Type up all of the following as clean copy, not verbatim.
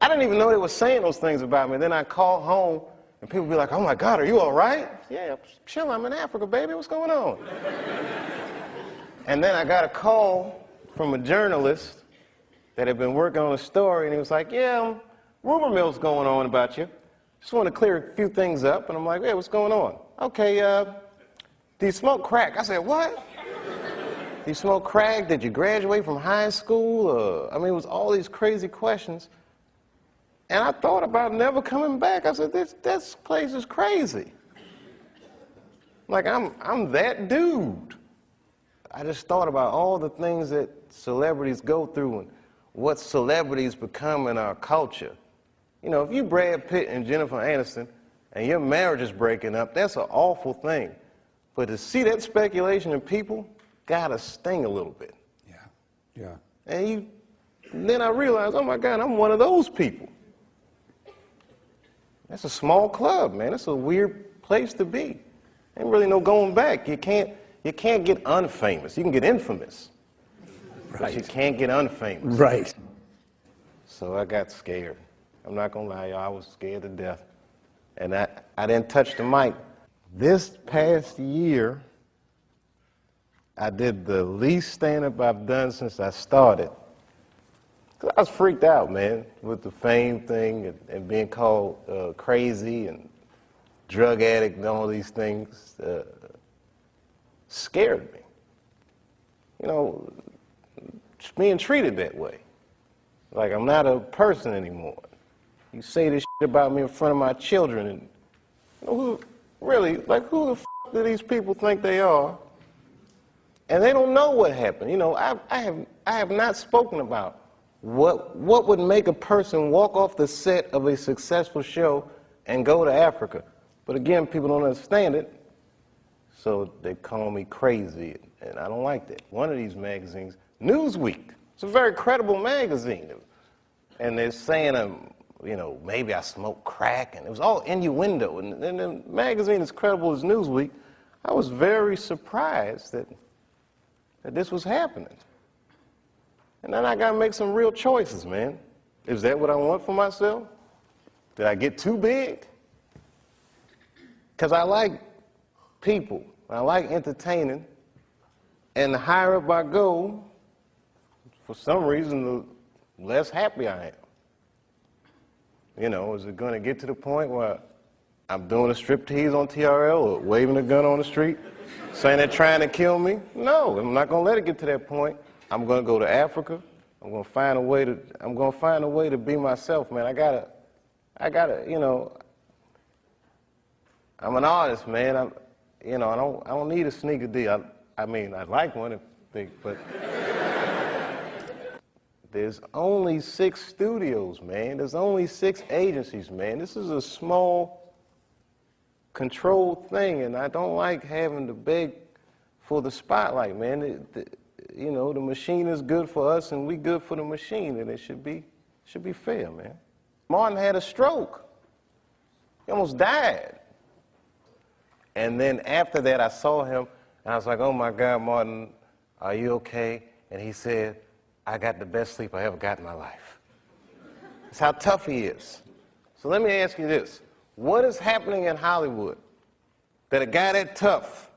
I didn't even know they were saying those things about me. Then I call home, and people be like, "Oh my God, are you all right?" "Yeah, chill, I'm in Africa, baby, what's going on?" And then I got a call from a journalist that had been working on a story, and he was like, "Yeah, rumor mill's going on about you. Just want to clear a few things up." And I'm like, "Yeah, what's going on?" "Okay, do you smoke crack?" I said, "What? Do you smoke crack? Did you graduate from high school?" I mean, it was all these crazy questions. And I thought about never coming back. I said, this place is crazy. Like, I'm that dude. I just thought about all the things that celebrities go through and what celebrities become in our culture. You know, if you Brad Pitt and Jennifer Aniston and your marriage is breaking up, that's an awful thing. But to see that speculation in people gotta sting a little bit. Yeah, yeah. And then I realized, oh my God, I'm one of those people. That's a small club, man. It's a weird place to be. Ain't really no going back. You can't get unfamous. You can get infamous. Right. But you can't get unfamous. Right. So I got scared. I'm not gonna lie, y'all, I was scared to death. And I didn't touch the mic. This past year, I did the least stand-up I've done since I started. Cause I was freaked out, man, with the fame thing and being called crazy and drug addict and all these things. Scared me. You know, being treated that way. Like I'm not a person anymore. You say this shit about me in front of my children, and you know, who the f do these people think they are? And they don't know what happened. You know, I have not spoken about what would make a person walk off the set of a successful show and go to Africa. But again, people don't understand it, so they call me crazy, and I don't like that. One of these magazines, Newsweek, it's a very credible magazine, and they're saying, you know, maybe I smoke crack, and it was all innuendo, and the magazine as credible as Newsweek, I was very surprised that this was happening. And then I gotta make some real choices, man. Is that what I want for myself? Did I get too big? Because I like people, I like entertaining, and the higher up I go, for some reason, the less happy I am. You know, is it gonna get to the point where I'm doing a striptease on TRL or waving a gun on the street, saying they're trying to kill me? No, I'm not gonna let it get to that point. I'm gonna go to Africa. I'm gonna find a way to be myself, man. I gotta, you know, I'm an artist, man. I don't need a sneaker deal. I mean, I'd like one, but there's only 6 studios, man. There's only 6 agencies, man. This is a small, controlled thing, and I don't like having to beg for the spotlight, man. You know, the machine is good for us, and we good for the machine, and it should be fair, man. Martin had a stroke. He almost died. And then after that, I saw him, and I was like, oh my God, Martin, are you okay? And he said, I got the best sleep I ever got in my life. That's how tough he is. So let me ask you this. What is happening in Hollywood that a guy that tough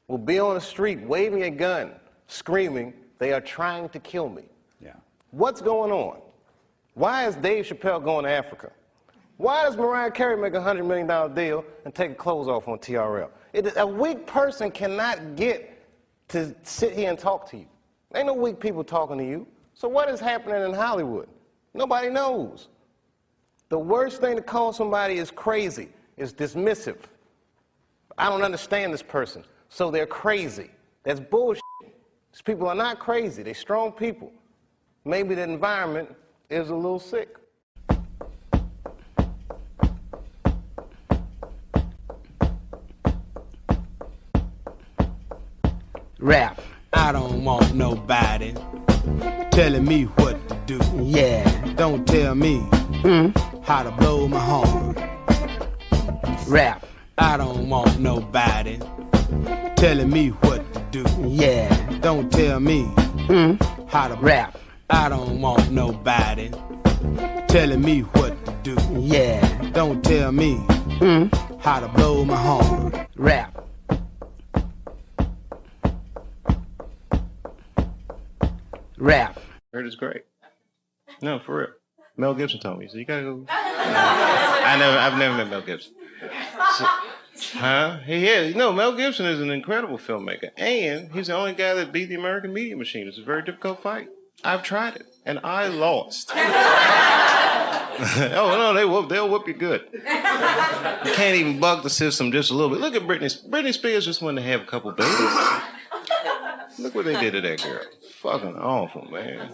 will be on the street waving a gun, screaming, they are trying to kill me? Yeah. What's going on? Why is Dave Chappelle going to Africa? Why does Mariah Carey make a $100 million deal and take her clothes off on TRL? A weak person cannot get to sit here and talk to you. Ain't no weak people talking to you. So what is happening in Hollywood? Nobody knows. The worst thing to call somebody is crazy, is dismissive. I don't understand this person, so they're crazy. That's bullshit. These people are not crazy. They're strong people. Maybe the environment is a little sick. Rap. I don't want nobody telling me what to do. Yeah. Don't tell me how to blow my horn. Rap. I don't want nobody telling me what to do. Yeah. Don't tell me how to rap. I don't want nobody telling me what to do. Yeah. Don't tell me how to blow my horn. Rap. Rap. Heard it's great. No, for real. Mel Gibson told me, so you gotta go. I've never met Mel Gibson. So, huh? He is. No, Mel Gibson is an incredible filmmaker, and he's the only guy that beat the American media machine. It's a very difficult fight. I've tried it, and I lost. Oh no, they'll whoop you good. You can't even buck the system just a little bit. Look at Britney. Britney Spears just wanted to have a couple babies. Look what they did to that girl. Fucking awful, man.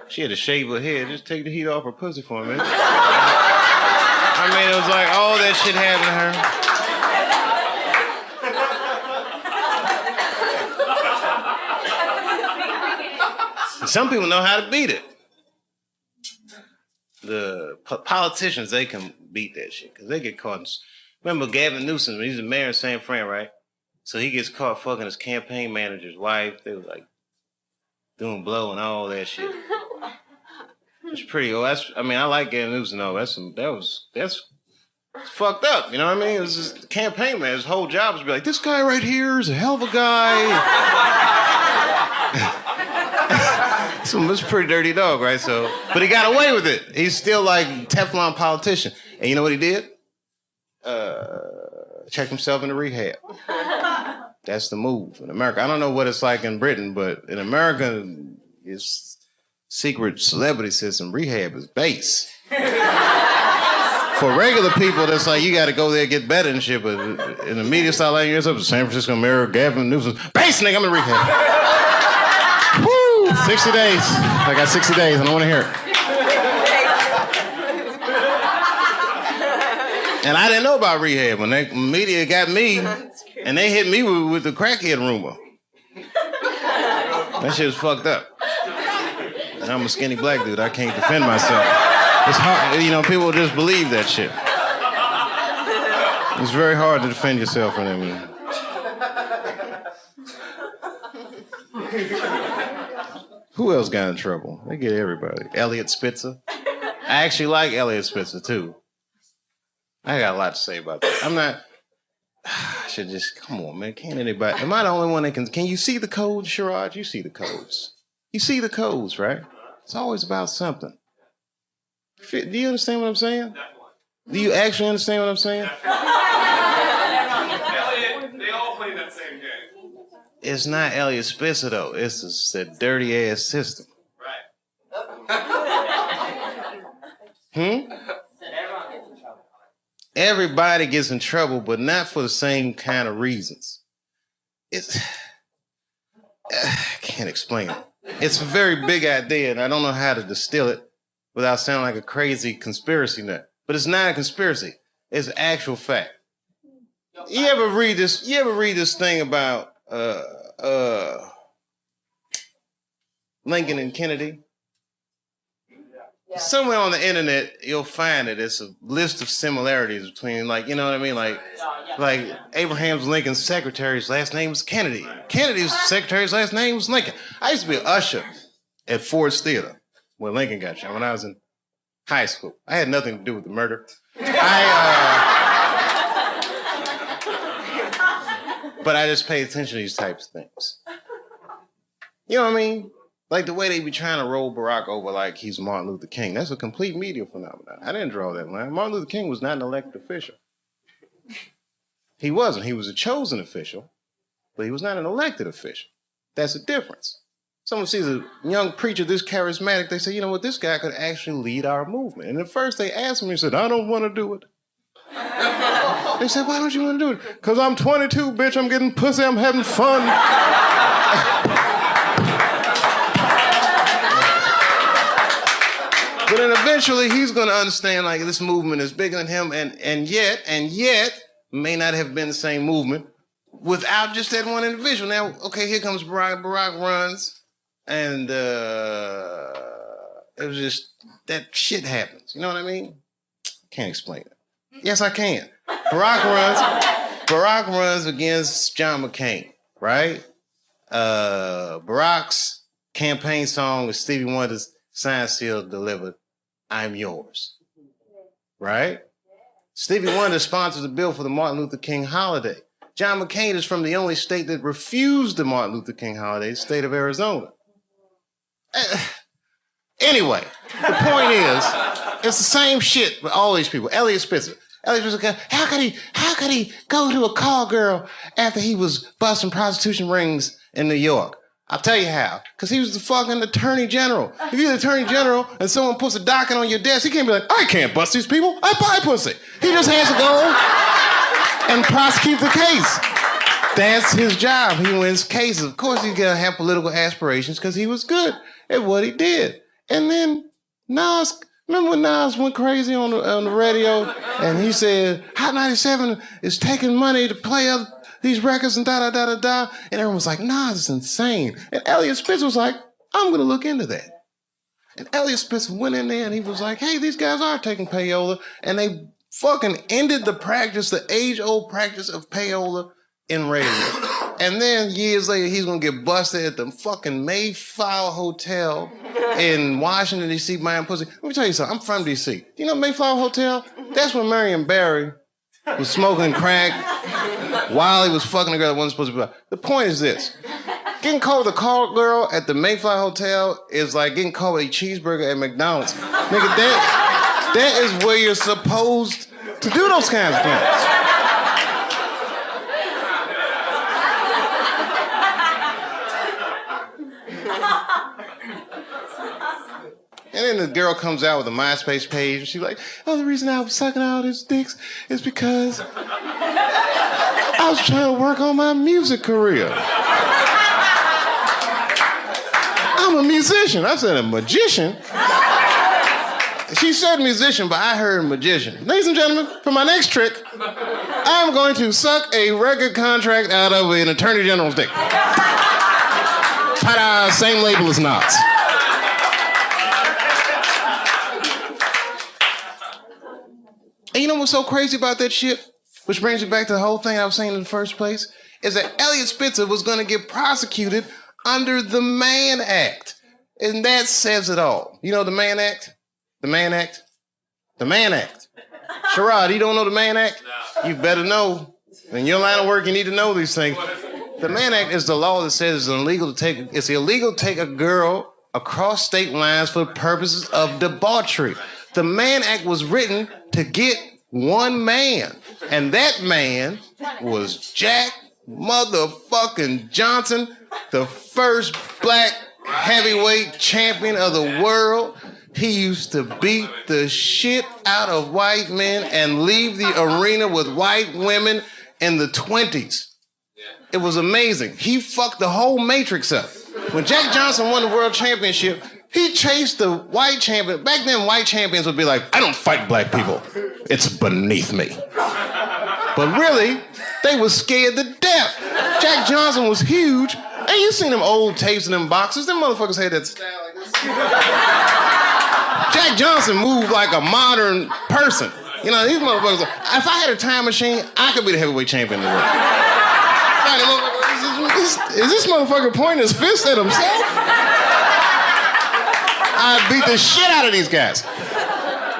She had to shave her head. Just take the heat off her pussy for a minute. I mean, it was like all that shit happened to her. Some people know how to beat it. The politicians, they can beat that shit because they get caught. Remember Gavin Newsom? He's the mayor of San Fran, right? So he gets caught fucking his campaign manager's wife. They was like doing blow and all that shit. It's pretty. I like Gavin Newsom though. That's fucked up. You know what I mean? It was just the campaign man. His whole job was to be like, this guy right here is a hell of a guy. So it's a pretty dirty dog, right? So, but he got away with it. He's still like Teflon politician. And you know what he did? Checked himself into rehab. That's the move in America. I don't know what it's like in Britain, but in America, it's secret celebrity system. Rehab is base. For regular people, that's like, you got to go there and get better and shit. But in the media style, like yourself, the San Francisco Mirror, Gavin Newsom, base nigga, I'm in rehab. Woo! 60 days. I got 60 days. I don't want to hear it. And I didn't know about rehab when the media got me, and they hit me with the crackhead rumor. That shit was fucked up. And I'm a skinny black dude. I can't defend myself. It's hard, you know, people just believe that shit. It's very hard to defend yourself from them. Who else got in trouble? They get everybody. Elliot Spitzer. I actually like Elliot Spitzer, too. I got a lot to say about that. I'm not... I should just... Come on, man. Can't anybody... Am I the only one that can... Can you see the codes, Sherrod? You see the codes. You see the codes, right? It's always about something. Do you understand what I'm saying? Do you actually understand what I'm saying? Elliot, they all play that same game. It's not Elliot Spitzer, though. It's a dirty-ass system. Right. Everybody gets in trouble, but not for the same kind of reasons. I can't explain it. It's a very big idea, and I don't know how to distill it without sounding like a crazy conspiracy nut. But it's not a conspiracy. It's actual fact. You ever read this thing about Lincoln and Kennedy? Somewhere on the internet, you'll find it. It's a list of similarities between, like, you know what I mean? Like Abraham Lincoln's secretary's last name was Kennedy. Kennedy's secretary's last name was Lincoln. I used to be an usher at Ford's Theater when Lincoln got shot, when I was in high school. I had nothing to do with the murder. But I just pay attention to these types of things. You know what I mean? Like the way they be trying to roll Barack over like he's Martin Luther King. That's a complete media phenomenon. I didn't draw that line. Martin Luther King was not an elected official. He wasn't. He was a chosen official, but he was not an elected official. That's the difference. Someone sees a young preacher this charismatic, they say, you know what, this guy could actually lead our movement. And at first they asked him, he said, I don't want to do it. They said, why don't you want to do it? Because I'm 22, bitch, I'm getting pussy, I'm having fun. But then eventually he's going to understand, like, this movement is bigger than him, and yet may not have been the same movement without just that one individual. Now, okay, here comes Barack. Barack runs, and it was just, that shit happens. You know what I mean? Can't explain it. Yes, I can. Barack runs against John McCain, right? Barack's campaign song was Stevie Wonder's Sign Seal Delivered I'm yours. Right? Stevie Wonder sponsors a bill for the Martin Luther King holiday. John McCain is from the only state that refused the Martin Luther King holiday, the state of Arizona. Anyway, the point is, it's the same shit with all these people. Elliot Spitzer. Elliot Spitzer, how could he go to a call girl after he was busting prostitution rings in New York? I'll tell you how. Because he was the fucking attorney general. If you're the attorney general and someone puts a docket on your desk, he can't be like, I can't bust these people. I buy pussy. He just has to go and prosecute the case. That's his job. He wins cases. Of course, he's going to have political aspirations because he was good at what he did. And then Nas, remember when Nas went crazy on the radio and he said, Hot 97 is taking money to play these records and da-da-da-da-da. And everyone was like, Nas is insane. And Elliot Spitzer was like, I'm going to look into that. And Elliot Spitzer went in there and he was like, hey, these guys are taking payola. And they fucking ended the practice, the age-old practice of payola in radio. And then years later, he's gonna get busted at the fucking Mayflower Hotel in Washington, D.C. buying pussy. Let me tell you something, I'm from D.C. You know Mayflower Hotel? That's where Marion Barry was smoking crack while he was fucking a girl that wasn't supposed to be. The point is this. Getting caught with a call girl at the Mayflower Hotel is like getting caught with a cheeseburger at McDonald's. Nigga, that is where you're supposed to do those kinds of things. And then the girl comes out with a MySpace page, and she's like, oh, the reason I was sucking all these dicks is because I was trying to work on my music career. I'm a musician. I said a magician? She said musician, but I heard magician. Ladies and gentlemen, for my next trick, I'm going to suck a record contract out of an attorney general's dick. Ta-da, same label as Knots. And you know what's so crazy about that shit? Which brings me back to the whole thing I was saying in the first place, is that Elliot Spitzer was gonna get prosecuted under the Mann Act. And that says it all. You know the Mann Act? The Mann Act? The Mann Act. Sherrod, you don't know the Mann Act? You better know. In your line of work, you need to know these things. The Mann Act is the law that says it's illegal to take a girl across state lines for purposes of debauchery. The Mann Act was written to get one man, and that man was Jack motherfucking Johnson, the first black heavyweight champion of the world. He used to beat the shit out of white men and leave the arena with white women in the 20s. It was amazing. He fucked the whole Matrix up. When Jack Johnson won the world championship, he chased the white champion. Back then, white champions would be like, I don't fight black people. It's beneath me. But really, they were scared to death. Jack Johnson was huge. And you seen them old tapes in them boxes. Them motherfuckers had that style like this. Jack Johnson moved like a modern person. You know, these motherfuckers, if I had a time machine, I could be the heavyweight champion in the world. Is this motherfucker pointing his fist at himself? I beat the shit out of these guys.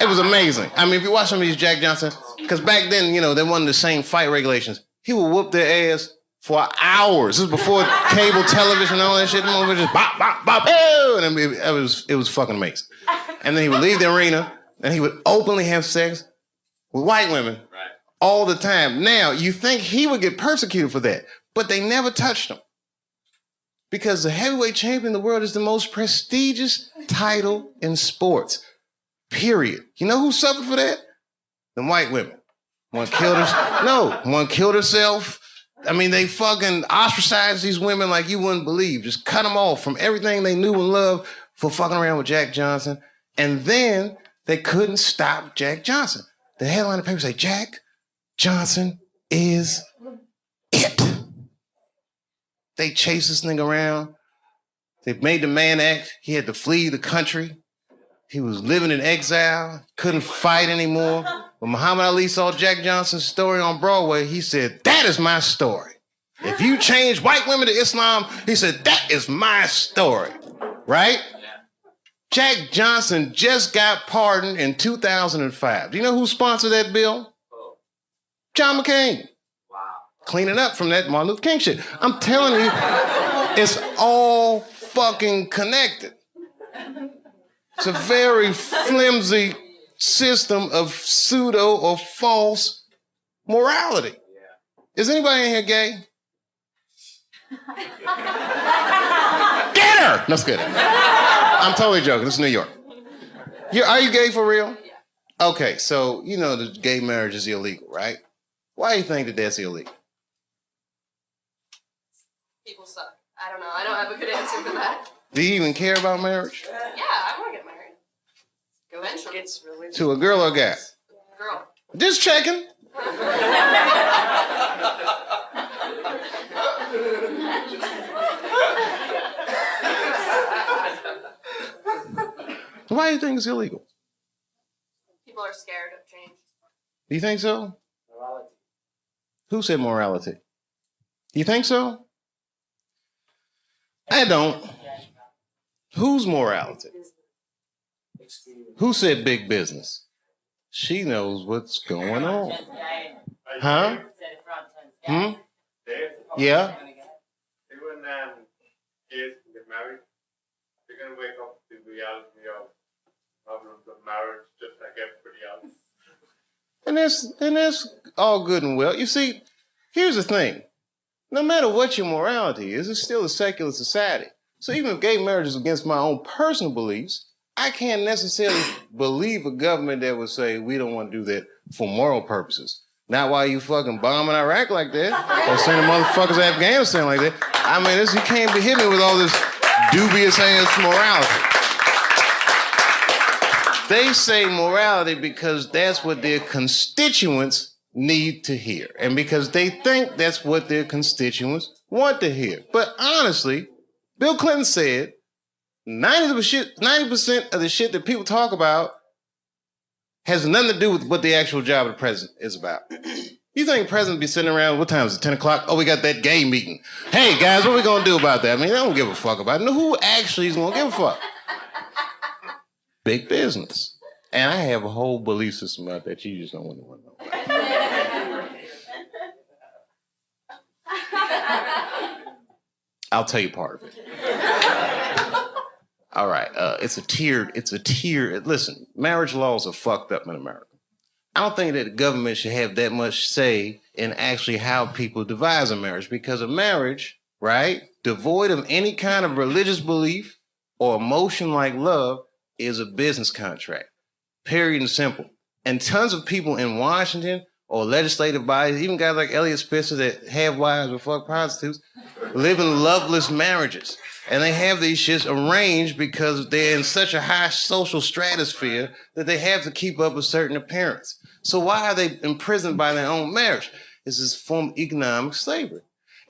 It was amazing. I mean, if you watch some of these Jack Johnson, because back then, you know, they weren't the same fight regulations. He would whoop their ass for hours. This was before cable television and all that shit. The just bop, bop, bop, and it was fucking amazing. And then he would leave the arena, and he would openly have sex with white women all the time. Now, you think he would get persecuted for that, but they never touched him. Because the heavyweight champion of the world is the most prestigious title in sports. Period. You know who suffered for that? The white women. One killed herself. I mean, they fucking ostracized these women like you wouldn't believe. Just cut them off from everything they knew and loved for fucking around with Jack Johnson. And then they couldn't stop Jack Johnson. The headline of the paper say, Jack Johnson is it. They chased this nigga around. They made the Mann Act. He had to flee the country. He was living in exile, couldn't fight anymore. When Muhammad Ali saw Jack Johnson's story on Broadway, he said, that is my story. If you change white women to Islam, he said, that is my story, right? Jack Johnson just got pardoned in 2005. Do you know who sponsored that bill? John McCain. Wow. Cleaning up from that Martin Luther King shit. I'm telling you, it's all fucking connected. It's a very flimsy system of pseudo or false morality. Is anybody in here gay? Get her! No, it's good. I'm totally joking. This is New York. Are you gay for real? Okay, so you know the gay marriage is illegal, right? Why do you think that that's illegal? People suck. I don't know. I don't have a good answer for that. Do you even care about marriage? Yeah, I want to get married. Eventually. It's really to a girl or a guy? Girl. Just checking. Why do you think it's illegal? People are scared of change. Do you think so? Morality. Who said morality? You think so? I don't. Whose morality? Who said big business? She knows what's going on. Huh? Hmm? Yeah? Even kids get married, they're going to wake up to the reality of problems of marriage just like everybody else. And that's all good and well. You see, here's the thing. No matter what your morality is, it's still a secular society. So even if gay marriage is against my own personal beliefs, I can't necessarily believe a government that would say we don't want to do that for moral purposes. Not while you fucking bombing Iraq like that, or sending motherfuckers to Afghanistan like that. I mean, you can't be hitting me with all this dubious ass morality. They say morality because that's what their constituents need to hear, and because they think that's what their constituents want to hear. But honestly, Bill Clinton said 90% of the shit that people talk about has nothing to do with what the actual job of the president is about. You think the president be sitting around, what time is it, 10 o'clock? Oh, we got that gay meeting. Hey, guys, what we gonna do about that? I mean, I don't give a fuck about it. No, who actually is gonna give a fuck? Big business. And I have a whole belief system about that you just don't want to know about. I'll tell you part of it. All right, it's a tiered, listen, marriage laws are fucked up in America. I don't think that the government should have that much say in actually how people devise a marriage, because a marriage, right, devoid of any kind of religious belief or emotion like love is a business contract, period and simple. And tons of people in Washington or legislative bodies, even guys like Elliot Spitzer that have wives or fuck prostitutes, live in loveless marriages. And they have these shits arranged because they're in such a high social stratosphere that they have to keep up a certain appearance. So why are they imprisoned by their own marriage? It's this form of economic slavery.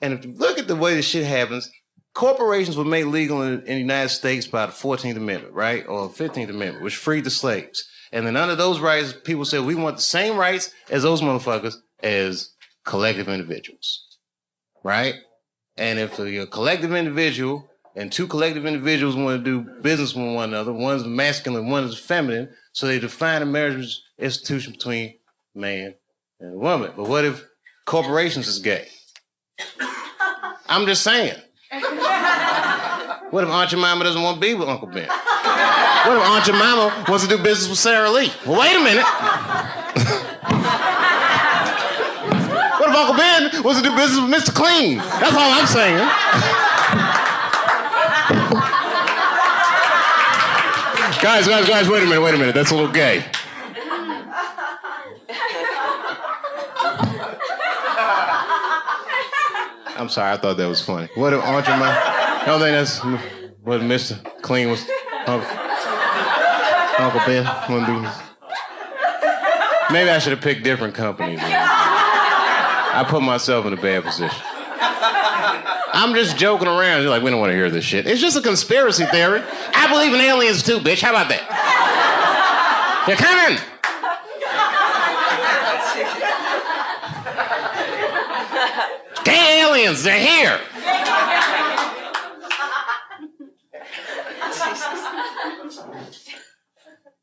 And if you look at the way this shit happens, corporations were made legal in the United States by the 14th Amendment, right? Or 15th Amendment, which freed the slaves. And then under those rights, people said, we want the same rights as those motherfuckers as collective individuals, right? And if you're a collective individual and two collective individuals want to do business with one another, one's masculine, one is feminine, so they define a marriage institution between man and a woman. But what if corporations is gay? I'm just saying. What if Aunt Jemima doesn't want to be with Uncle Ben? What if Aunt Jemima wants to do business with Sarah Lee? Well, wait a minute. What if Uncle Ben wants to do business with Mr. Clean? That's all I'm saying. Guys, wait a minute. That's a little gay. I'm sorry, I thought that was funny. What if Aunt Jemima? I don't think that's what Mr. Clean was. Uncle Ben wouldn't do this. Maybe I should have picked different companies. I put myself in a bad position. I'm just joking around. You're like, we don't want to hear this shit. It's just a conspiracy theory. I believe in aliens too, bitch. How about that? They're coming. Gay aliens, they're here.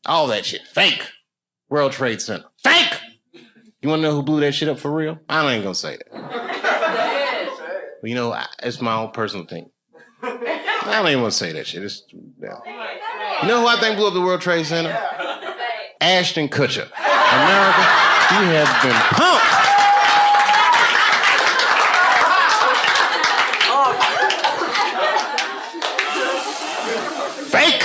All that shit. Fake. World Trade Center. Fake! You want to know who blew that shit up for real? I ain't gonna say that. But you know, it's my own personal thing. I don't even want to say that shit. Yeah. You know who I think blew up the World Trade Center? Ashton Kutcher. America, you have been pumped. Fake.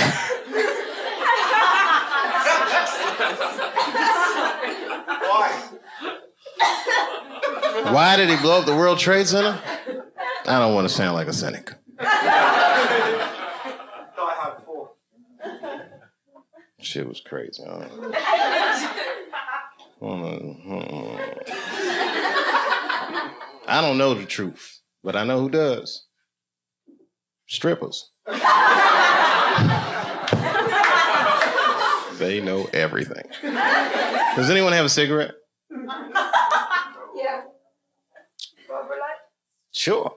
Why did he blow up the World Trade Center? I don't want to sound like a cynic. Shit was crazy. I don't know the truth, but I know who does. Strippers. They know everything. Does anyone have a cigarette? Yeah. Sure.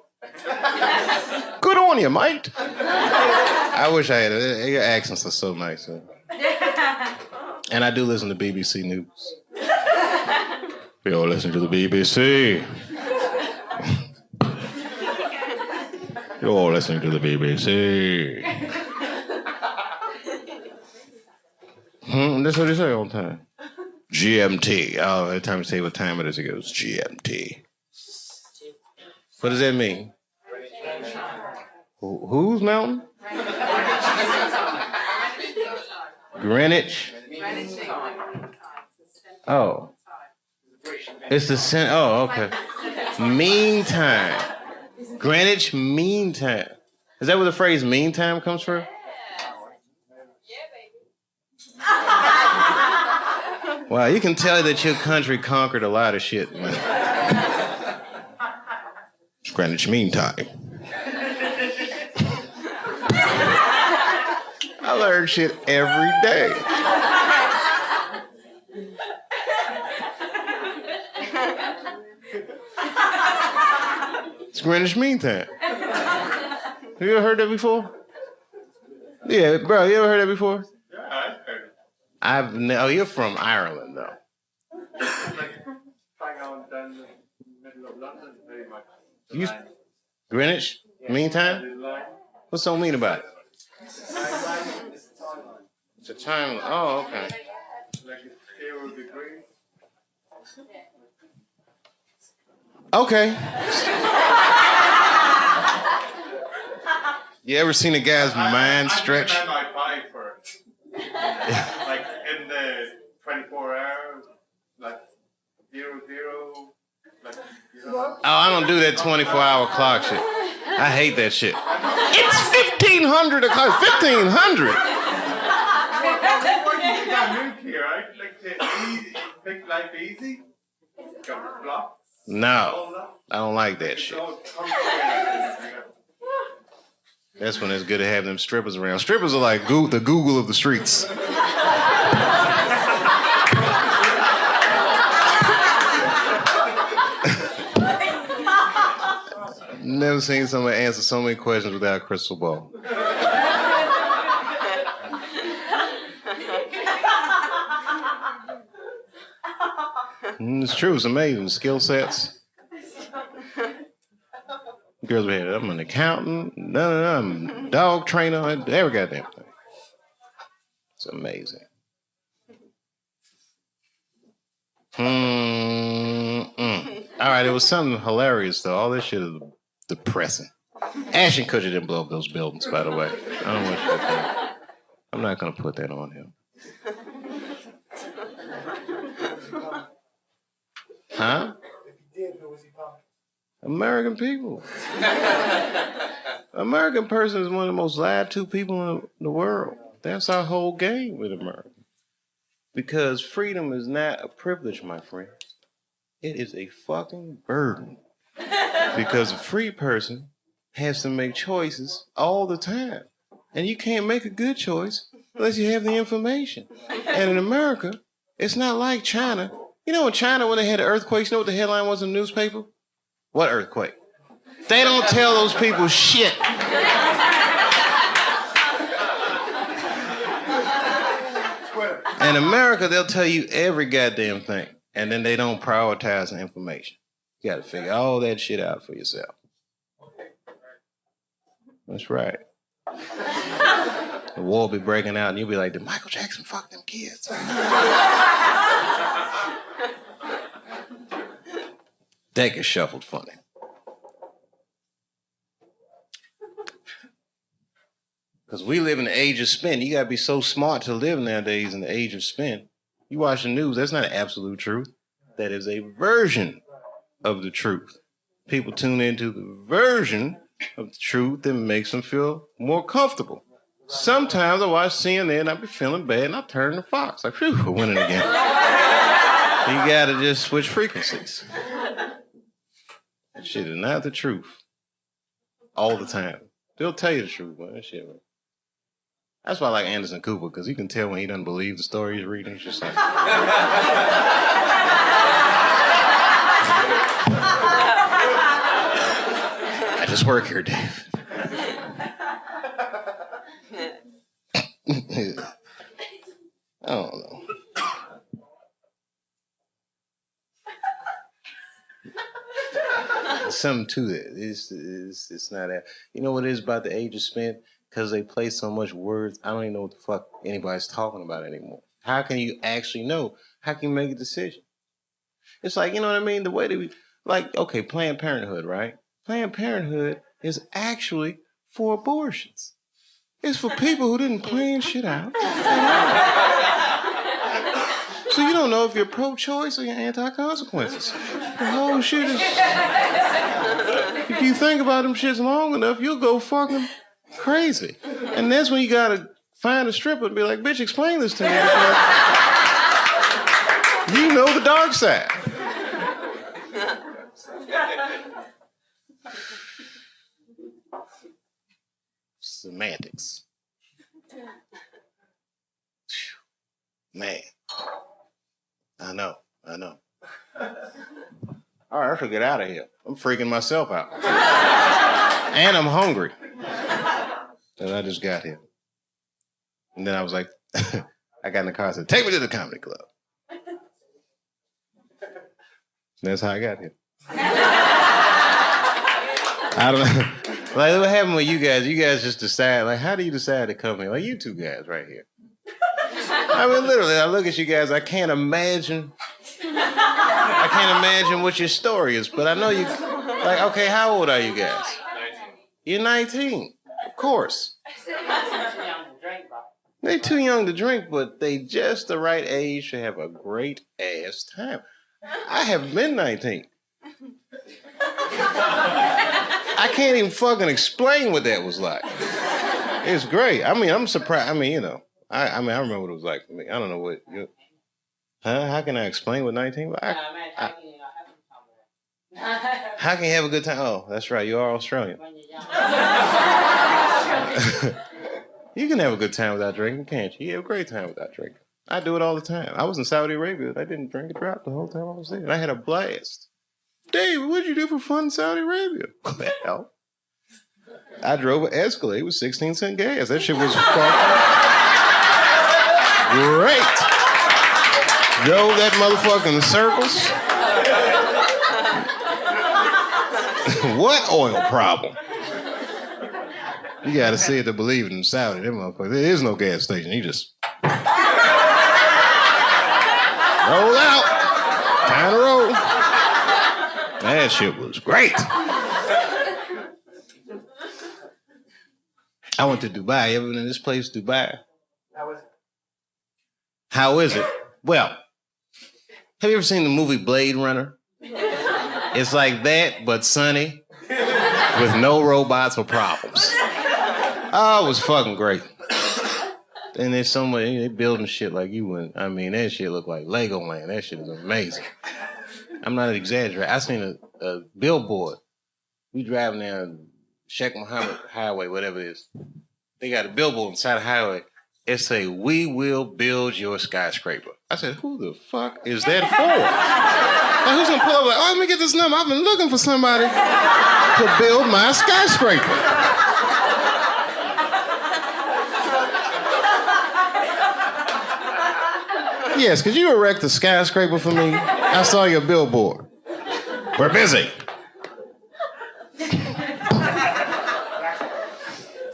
Good on you, mate. I wish I had it. Your accents are so nice. And I do listen to BBC News. We all listen to the BBC. You're all listening to the BBC. That's what they say all the time. GMT. Oh, every time you say what time it is, it goes GMT. What does that mean? Whose mountain? Greenwich. Oh. It's the center. Oh, okay. Meantime. Greenwich Mean Time. Is that where the phrase mean time comes from? Wow, you can tell that your country conquered a lot of shit, man. It's Greenwich Mean Time. I learn shit every day. It's Greenwich Mean Time. Have you ever heard that before? Yeah, bro, you ever heard that before? Yeah, I've heard it. Oh, you're from Ireland, though. Hang on down the middle of London, very much. You, Greenwich Mean Time? What's so mean about it? It's a time. Oh, okay. Like 0 degrees. Okay. You ever seen a guy's mind stretch? I might buy for it. Like in the 24 hours, like 0, 0, like, you know. Oh, I don't do that 24-hour clock shit. I hate that shit. It's 1500 o'clock. 1500. What do you got moved here? I'd like to make life easy. Got the blocks. No, I don't like that shit. That's when it's good to have them strippers around. Strippers are like the Google of the streets. Never seen somebody answer so many questions without a crystal ball. It's true. It's amazing. Skill sets. Girls be here. I'm an accountant. I'm a dog trainer. Every goddamn thing. It's amazing. All right, it was something hilarious though. All this shit is depressing. Ashton Kutcher didn't blow up those buildings, by the way. I don't want you to think. I'm not gonna put that on him. Huh? American people. American person is one of the most lied to people in the world. That's our whole game with America. Because freedom is not a privilege, my friend. It is a fucking burden. Because a free person has to make choices all the time. And you can't make a good choice unless you have the information. And in America, it's not like China. You know in China when they had the earthquakes, you know what the headline was in the newspaper? What earthquake? They don't tell those people shit. Twitter. In America, they'll tell you every goddamn thing, and then they don't prioritize the information. You got to figure all that shit out for yourself. That's right. The war be breaking out, and you'll be like, did Michael Jackson fuck them kids? That gets shuffled funny. Because we live in the age of spin. You got to be so smart to live nowadays in the age of spin. You watch the news, that's not absolute truth. That is a version of the truth. People tune into the version of the truth that makes them feel more comfortable. Sometimes I watch CNN and I be feeling bad and I turn to Fox. Like, phew, we're winning again. You got to just switch frequencies. That shit is not the truth. All the time. They'll tell you the truth, man. That shit, man. That's why I like Anderson Cooper, because you can tell when he doesn't believe the story he's reading. He's just like... I just work here, Dave. I don't know. There's something to it. It's not that. You know what it is about the age of spin? Because they play so much words, I don't even know what the fuck anybody's talking about anymore. How can you actually know? How can you make a decision? It's like, you know what I mean? The way that we, like, okay, Planned Parenthood, right? Planned Parenthood is actually for abortions. It's for people who didn't plan shit out. So you don't know if you're pro-choice or you're anti-consequences. The whole shit is... If you think about them shits long enough, you'll go fucking crazy. And that's when you gotta find a stripper and be like, bitch, explain this to me. You know the dark side. Semantics. Man. I know. All right, I should get out of here. I'm freaking myself out. And I'm hungry. And I just got here. And then I was like, I got in the car and said, take me to the comedy club. That's how I got here. I don't know. Like, what happened with you guys? You guys just decide, like, how do you decide to come here? Like, you two guys right here. I mean, literally, I look at you guys, I can't imagine what your story is, but I know you, like, okay, how old are you guys? 19. You're 19, of course. They're too young to drink, but they just the right age to have a great ass time. I have been 19. I can't even fucking explain what that was like. It's great. I mean, I'm surprised. I mean, you know, I remember what it was like for me. I don't know what you... Huh? How can I explain what 19 was? How can you have a good time? Oh, that's right. You are Australian. You can have a good time without drinking, can't you? You have a great time without drinking. I do it all the time. I was in Saudi Arabia. I didn't drink a drop the whole time I was there. And I had a blast. David, what'd you do for fun in Saudi Arabia? What the hell? I drove an Escalade with 16-cent gas. That shit was fucking great. Drove that motherfucker in circles. What oil problem? You gotta see it to believe it in Saudi. Them motherfuckers. There is no gas station. You just roll out. Time to roll. That shit was great. I went to Dubai. You ever been in this place, Dubai? How is it? Well, have you ever seen the movie Blade Runner? It's like that, but sunny, with no robots or problems. Oh, it was fucking great. And there's so much, they building shit like you wouldn't. I mean, that shit look like Legoland. That shit is amazing. I'm not exaggerating. I seen a billboard. We driving down Sheikh Mohammed Highway, whatever it is. They got a billboard inside the highway. It say, "We will build your skyscraper." I said, who the fuck is that for? Like, who's gonna pull up like, oh, let me get this number. I've been looking for somebody to build my skyscraper. Yes, could you erect a skyscraper for me? I saw your billboard. We're busy.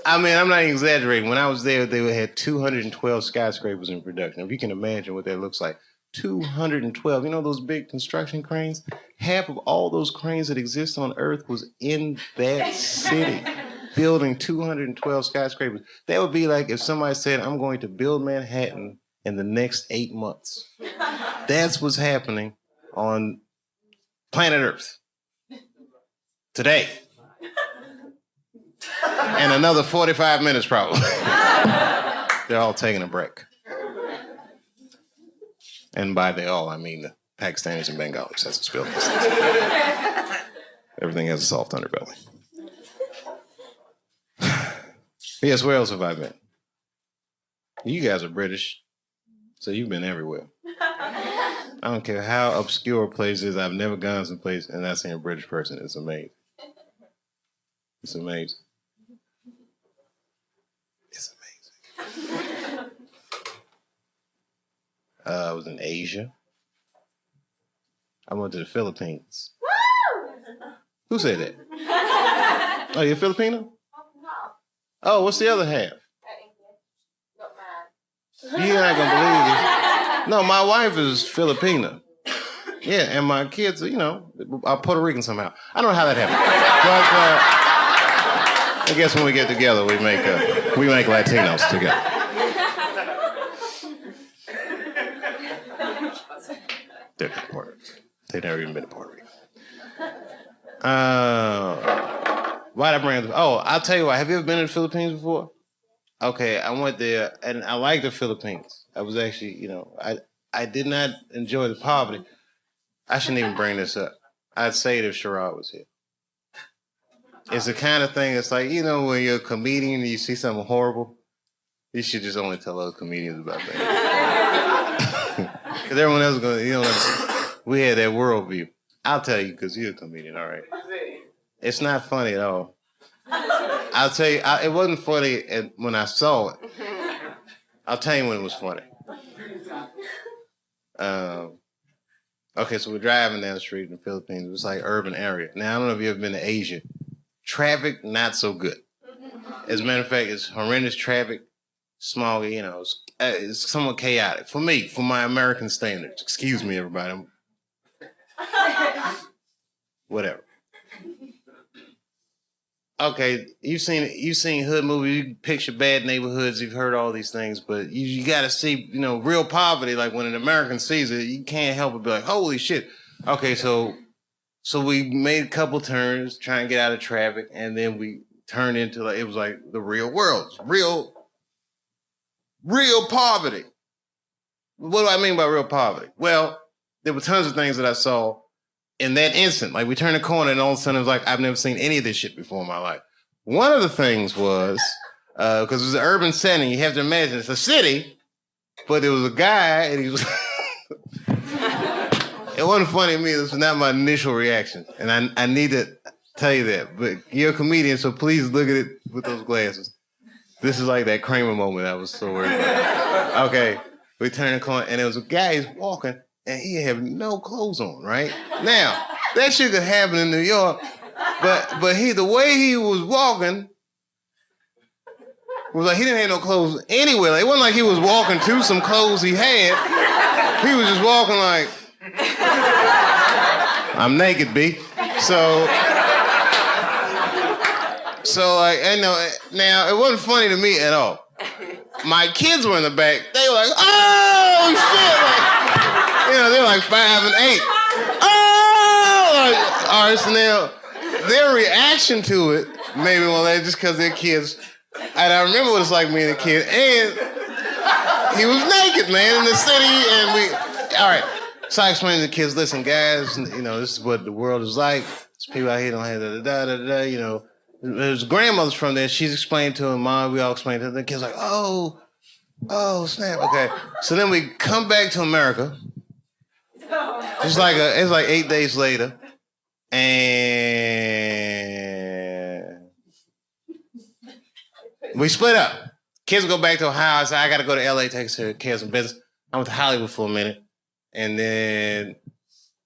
I mean, I'm not exaggerating. When I was there, they had 212 skyscrapers in production. If you can imagine what that looks like. 212. You know those big construction cranes? Half of all those cranes that exist on Earth was in that city, building 212 skyscrapers. That would be like if somebody said, I'm going to build Manhattan in the next 8 months. That's what's happening on planet Earth today. And another 45 minutes probably. They're all taking a break. And by they all, I mean the Pakistanis and Bengalis. That's what's building this. Everything has a soft underbelly. Yes, where else have I been? You guys are British, so you've been everywhere. I don't care how obscure a place is. I've never gone someplace and not seen a British person. It's amazing. It's amazing. It's amazing. I was in Asia. I went to the Philippines. Who said that? Oh, you're Filipino? Oh, what's the other half? You're not gonna believe it. No, my wife is Filipina. Yeah, and my kids, you know, are Puerto Rican somehow. I don't know how that happened, but I guess when we get together, we make Latinos together. They're not Puerto Rican. They've never even been to Puerto Rico. Why'd I bring it up? Oh, I'll tell you what. Have you ever been to the Philippines before? Okay, I went there, and I like the Philippines. I was actually, you know, I did not enjoy the poverty. I shouldn't even bring this up. I'd say it if Sherrod was here. It's the kind of thing that's like, you know, when you're a comedian and you see something horrible, you should just only tell other comedians about that. Because everyone else is going to, you know, like, we had that worldview. I'll tell you because you're a comedian, all right? It's not funny at all. I'll tell you, it wasn't funny when I saw it. I'll tell you when it was funny. Okay, so we're driving down the street in the Philippines. It was like urban area. Now, I don't know if you've ever been to Asia. Traffic, not so good. As a matter of fact, it's horrendous traffic. Small, you know, it's somewhat chaotic. For me, for my American standards. Excuse me, everybody. Whatever. Okay, you've seen hood movies, you picture bad neighborhoods, you've heard all these things, but you got to see, you know, real poverty. Like when an American sees it, you can't help but be like, holy shit. Okay, so we made a couple turns trying to get out of traffic, and then we turned into like, it was like the real world, real poverty. What do I mean by real poverty? Well, there were tons of things that I saw in that instant. Like we turned a corner and all of a sudden it was like, I've never seen any of this shit before in my life. One of the things was, because it was an urban setting, you have to imagine it's a city, but there was a guy and he was, it wasn't funny to me. This was not my initial reaction. And I need to tell you that, but you're a comedian, so please look at it with those glasses. This is like that Kramer moment I was so worried about. Okay, we turned the corner and there was a guy who's walking and he had no clothes on, right? Now, that shit could happen in New York, but the way he was walking was like he didn't have no clothes anywhere. Like, it wasn't like he was walking to some clothes he had. He was just walking like, I'm naked, B. So like, I know, now, it wasn't funny to me at all. My kids were in the back. They were like, oh, shit. Like, you know, they're like 5 and 8. Oh! Like, all right, so now, their reaction to it made me want to just because they're kids. And I remember what it's like being a kid. And he was naked, man, in the city. And all right. So I explained to the kids, listen, guys, you know, this is what the world is like. There's people out here don't have da-da-da-da-da, you know. There's grandmothers from there. She's explained to her mom. We all explained to her. The kids like, oh, snap. Okay. So then we come back to America. It's like 8 days later, and we split up. Kids go back to Ohio. I said, I got to go to LA, take care of some business. I went to Hollywood for a minute, and then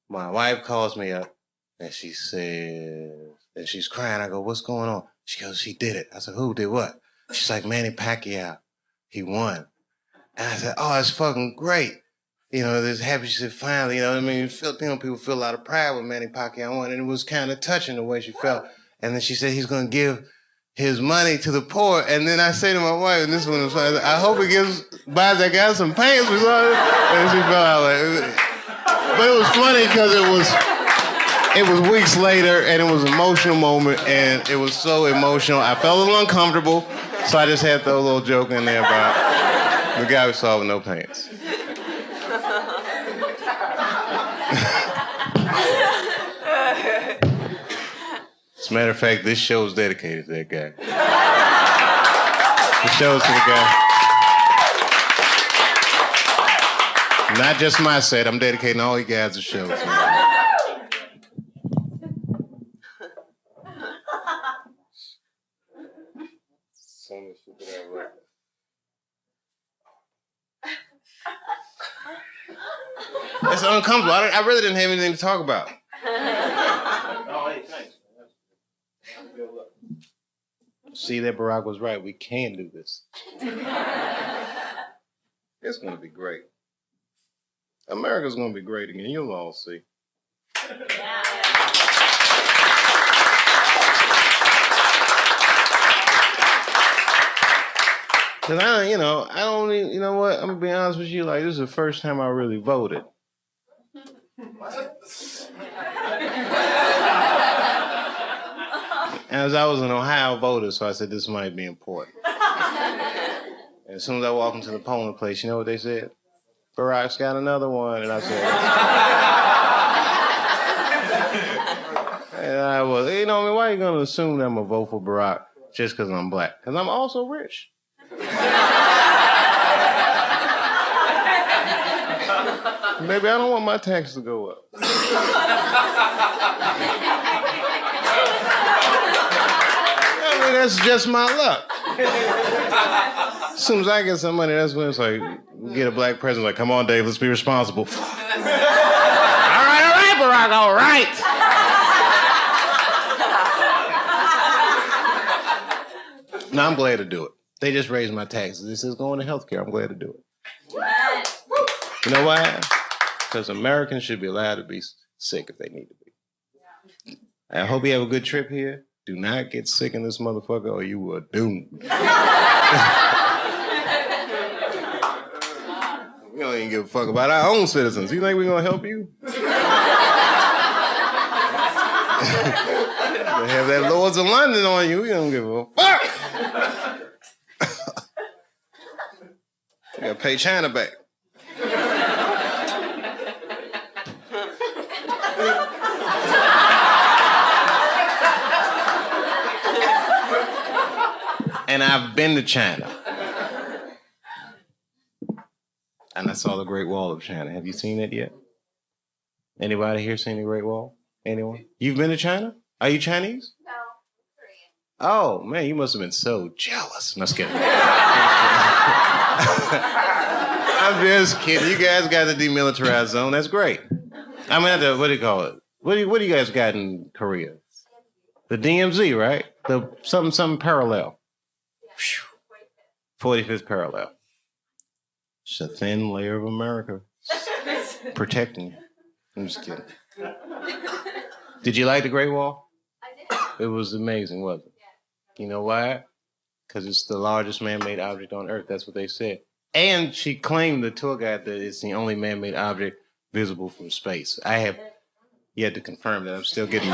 my wife calls me up, and she says, and she's crying. I go, what's going on? She goes, she did it. I said, who did what? She's like, Manny Pacquiao. He won. And I said, oh, that's fucking great. You know, this happy. She said, finally, you know what I mean? People feel a lot of pride when Manny Pacquiao won, and it was kind of touching the way she felt. And then she said he's going to give his money to the poor. And then I say to my wife, and this one was funny, I hope he buys that guy some pants or something. And she felt out like, but it was funny because it was weeks later, and it was an emotional moment, and it was so emotional. I felt a little uncomfortable, so I just had to throw a little joke in there about the guy who saw with no pants. As a matter of fact, this show is dedicated to that guy. The show's to the guy. Not just my set, I'm dedicating all you guys to shows. It's uncomfortable. I really didn't have anything to talk about. Oh, hey, thanks. See that Barack was right. We can do this. It's going to be great. America's going to be great again. You'll all see. Yeah. Cause I don't even, you know what? I'm gonna be honest with you. Like, this is the first time I really voted. As I was an Ohio voter, so I said this might be important. And as soon as I walked into the polling place, you know what they said? Barack's got another one, and I said. And I was, you know, I mean, why are you gonna assume that I'm gonna vote for Barack just because I'm black? Because I'm also rich. Maybe I don't want my taxes to go up. I mean, that's just my luck. As soon as I get some money, that's when it's like, we get a black president, like, come on, Dave, let's be responsible. All right, Barack, all right. No, I'm glad to do it. They just raised my taxes. This is going to healthcare. I'm glad to do it. You know why? Because Americans should be allowed to be sick if they need to be. I hope you have a good trip here. Do not get sick in this motherfucker or you are doomed. We don't even give a fuck about our own citizens. You think we're going to help you? We have that Lords of London on you. We don't give a fuck. You gotta pay China back. And I've been to China. And I saw the Great Wall of China. Have you seen it yet? Anybody here seen the Great Wall? Anyone? You've been to China? Are you Chinese? No, Korean. Oh, man, you must have been so jealous. No, I'm just kidding. I'm just kidding. You guys got the demilitarized zone. That's great. I mean, what do you call it? What do you guys got in Korea? The DMZ, right? The something parallel. 45th parallel. It's a thin layer of America protecting you. I'm just kidding. Did you like the Great Wall? I did. It was amazing, wasn't it? Yeah. You know why? Because it's the largest man-made object on Earth. That's what they said. And she claimed, the tour guide, that it's the only man-made object visible from space. I have yet to confirm that. I'm still getting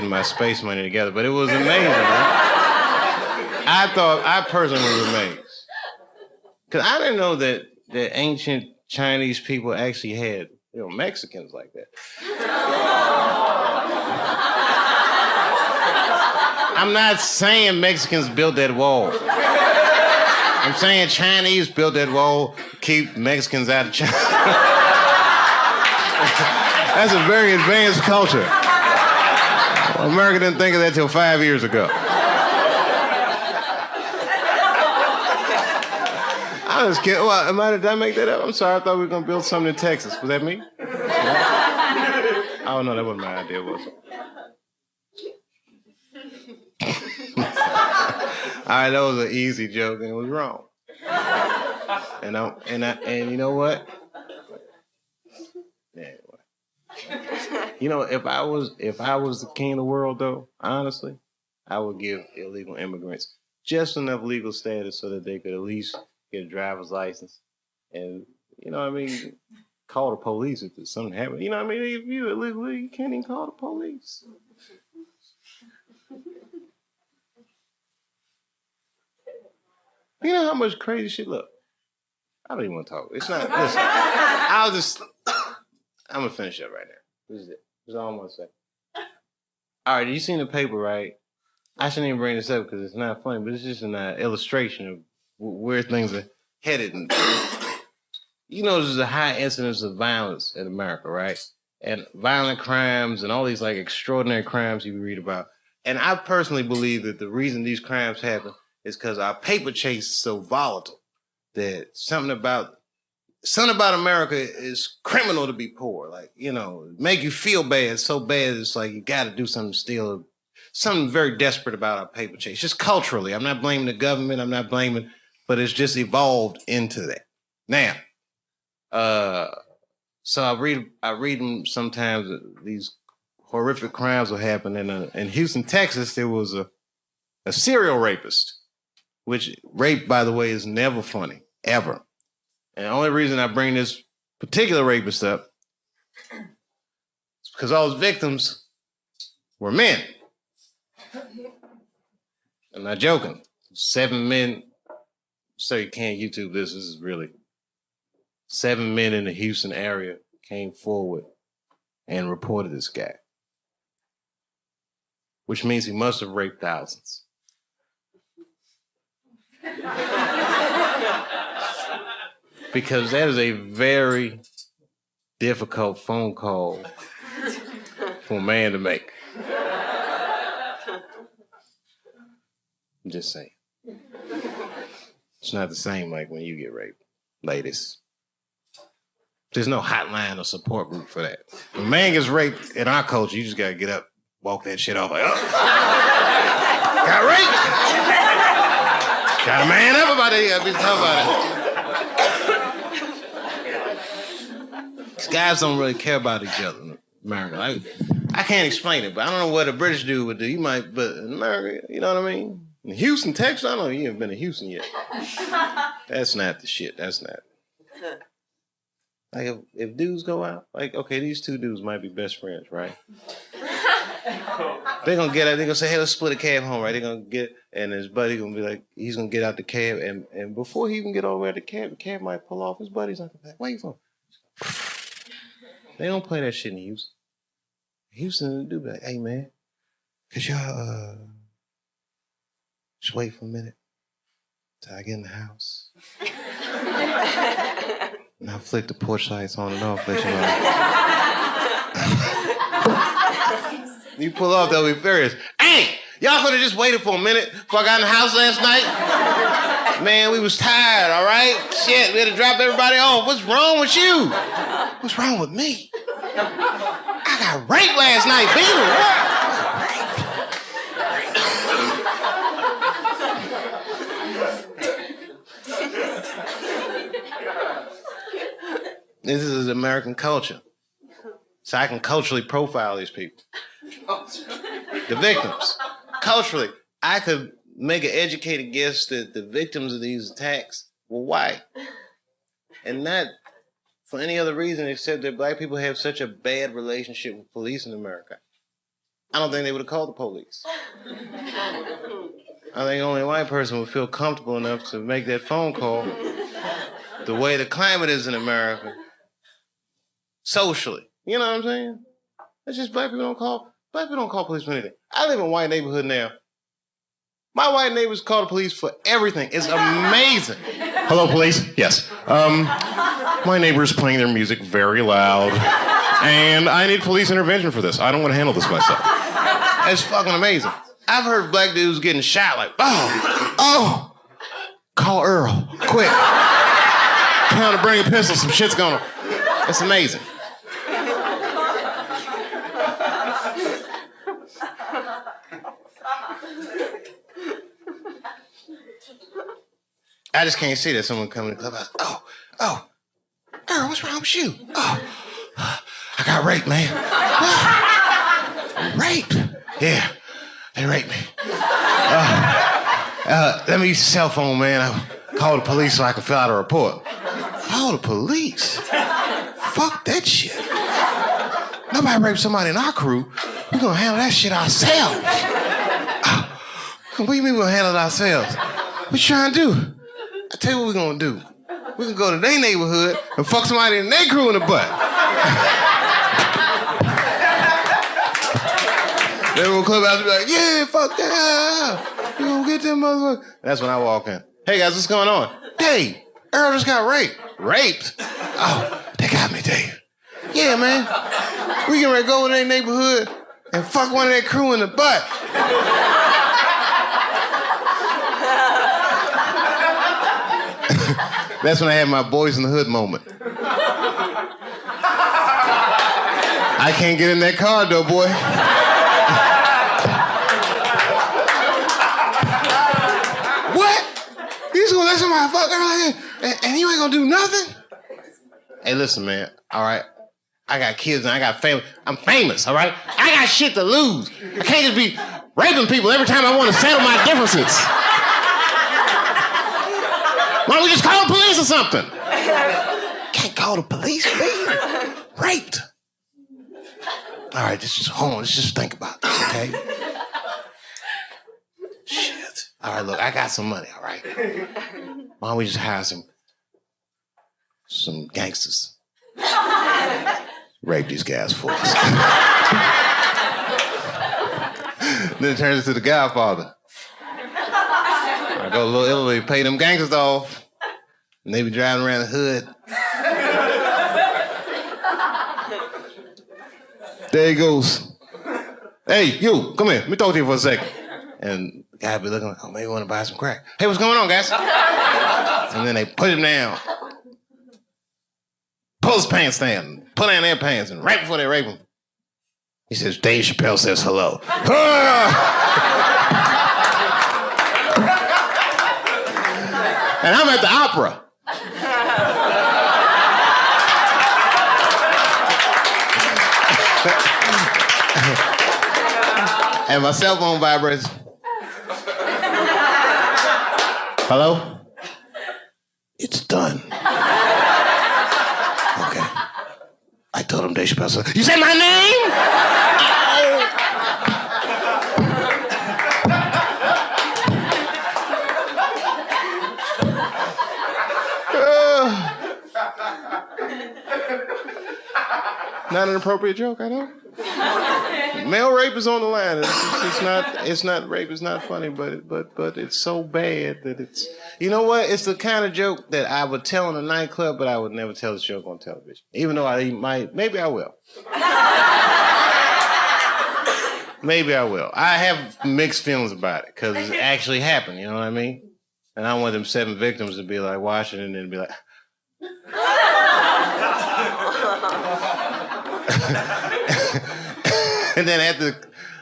my space money together. But it was amazing, man. I personally was amazed. Because I didn't know that ancient Chinese people actually had, Mexicans like that. I'm not saying Mexicans built that wall. I'm saying Chinese built that wall to keep Mexicans out of China. That's a very advanced culture. America didn't think of that till 5 years ago. I was kidding. Well, did I make that up? I'm sorry. I thought we were going to build something in Texas. Was that me? I don't know. That wasn't my idea, was it? All right, that was an easy joke, and it was wrong. And you know what? Anyway. You know, if I was the king of the world, though, honestly, I would give illegal immigrants just enough legal status so that they could at least get a driver's license, and you know what I mean, call the police if there's something happening. You know what I mean? If you're illegal, you can't even call the police. You know how much crazy shit? Look, I don't even want to talk. It's not. Listen, I'm gonna finish up right now. This is it. That's all I'm gonna say. All right, you seen the paper, right? I shouldn't even bring this up because it's not funny, but it's just an illustration of where things are headed. And, you know, there's a high incidence of violence in America, right? And violent crimes and all these like extraordinary crimes you read about. And I personally believe that the reason these crimes happen is because our paper chase is so volatile that something about America is criminal to be poor. Like, you know, make you feel bad, so bad it's like you got to do something to steal. Something very desperate about our paper chase, just culturally. I'm not blaming the government. I'm not blaming, but it's just evolved into that. Now, so I read them sometimes. These horrific crimes will happen in Houston, Texas. There was a serial rapist. Which rape, by the way, is never funny, ever. And the only reason I bring this particular rapist up is because all his victims were men. I'm not joking. 7 men. So you can't YouTube this. This is really 7 men in the Houston area came forward and reported this guy, which means he must have raped thousands. Because that is a very difficult phone call for a man to make. I'm just saying. It's not the same like when you get raped, ladies. There's no hotline or support group for that. When a man gets raped in our culture, you just gotta get up, walk that shit off like, oh, got raped. Got a man up about it. You gotta be talking about it. These guys don't really care about each other in America. I can't explain it, but I don't know what a British dude would do. You might, but in America, you know what I mean? In Houston, Texas, I don't know you haven't been to Houston yet. That's not the shit. That's not. Like if dudes go out, like, okay, these two dudes might be best friends, right? They're gonna get out, they're gonna say, hey, let's split a cab home, right? They're gonna get, and his buddy gonna be like, he's gonna get out the cab, and before he even get over at the cab might pull off. His buddy's not gonna be like, where you from? They don't play that shit in Houston. Houston do be like, hey man, could y'all just wait for a minute till I get in the house? And I'll flick the porch lights on and off, let you know. You pull off, they'll be furious. Hey, y'all could have just waited for a minute before I got in the house last night. Man, we was tired, all right? Shit, we had to drop everybody off. What's wrong with you? What's wrong with me? I got raped last night, baby. This is American culture. So I can culturally profile these people. The victims. Culturally, I could make an educated guess that the victims of these attacks were white. And not for any other reason except that black people have such a bad relationship with police in America. I don't think they would have called the police. I think only a white person would feel comfortable enough to make that phone call. The way the climate is in America, socially. You know what I'm saying? It's just black people don't call police for anything. I live in a white neighborhood now. My white neighbors call the police for everything. It's amazing. Hello, police? Yes. My neighbor's playing their music very loud, and I need police intervention for this. I don't want to handle this myself. It's fucking amazing. I've heard black dudes getting shot like, oh, call Earl, quick. Tell him to bring a pistol, some shit's gonna... It's amazing. I just can't see that someone coming to the clubhouse. Oh, Earl, what's wrong with you? Oh, I got raped, man. Raped? Yeah, they raped me. Let me use the cell phone, man. I called the police so I can fill out a report. Call the police? Fuck that shit. Nobody raped somebody in our crew. We're gonna handle that shit ourselves. What do you mean we're gonna handle it ourselves? What you trying to do? I tell you what we're gonna do. We can go to their neighborhood and fuck somebody in their crew in the butt. They will club out and be like, yeah, fuck that. You gonna get them motherfuckers. That's when I walk in. Hey guys, what's going on? Dave, Earl just got raped. Raped? Oh, they got me, Dave. Yeah, man. We can go in their neighborhood and fuck one of their crew in the butt. That's when I had my boys in the hood moment. I can't get in that car though, boy. What? You just gonna let somebody fuck around here and you ain't gonna do nothing? Hey, listen, man, all right? I got kids and I got family. I'm famous, all right? I got shit to lose. I can't just be raping people every time I want to settle my differences. Why don't we just call the police or something? Can't call the police, man. Raped. All right, hold on. Let's just think about this, okay? Shit. All right, look, I got some money, all right? Why don't we just hire some gangsters? Rape these guys for us. Then it turns into The Godfather. I go to Little Italy, pay them gangsters off, and they be driving around the hood. There he goes. Hey, you, come here. Let me talk to you for a second. And the guy be looking like, oh, maybe you want to buy some crack. Hey, what's going on, guys? And then they put him down. Pull his pants down. Pull down their pants. And right before they rape him, he says, Dave Chappelle says hello. And I'm at the opera. And my cell phone vibrates. Hello? It's done. Okay. I told him Dave Chappelle said, you said my name? Not an appropriate joke, I know. Male rape is on the line. It's not rape. It's not funny, but it's so bad that it's. You know what? It's the kind of joke that I would tell in a nightclub, but I would never tell this joke on television. Even though maybe I will. Maybe I will. I have mixed feelings about it because it actually happened. You know what I mean? And I want them 7 victims to be like watching it and be like. And then after